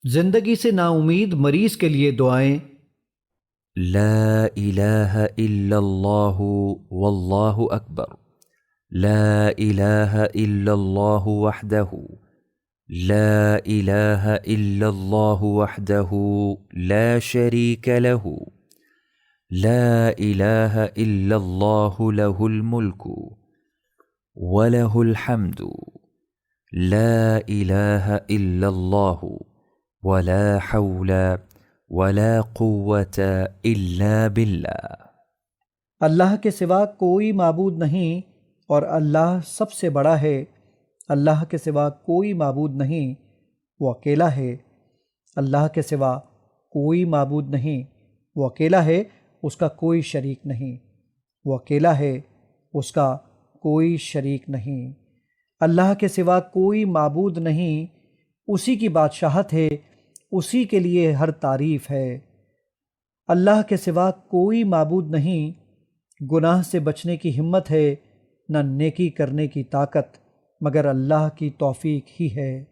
زندگی سے نا امید مریض کے لیے دعائیں۔ لا إله إلا الله والله أكبر. لا إله إلا الله وحده. لا إله إلا الله وحده لا شريك له. لا إله إلا الله له الملك وله الحمد. لا إله إلا الله ولا حول ولا قوة إلا بالله. اللہ کے سوا کوئی معبود نہیں اور اللہ سب سے بڑا ہے۔ اللہ کے سوا کوئی معبود نہیں، وہ اکیلا ہے۔ اللہ کے سوا کوئی معبود نہیں، وہ اکیلا ہے، اس کا کوئی شریک نہیں۔ وہ اکیلا ہے، اس کا کوئی شریک نہیں۔ اللہ کے سوا کوئی معبود نہیں، اسی کی بادشاہت ہے، اسی کے لیے ہر تعریف ہے۔ اللہ کے سوا کوئی معبود نہیں، گناہ سے بچنے کی ہمت ہے، نہ نیکی کرنے کی طاقت، مگر اللہ کی توفیق ہی ہے۔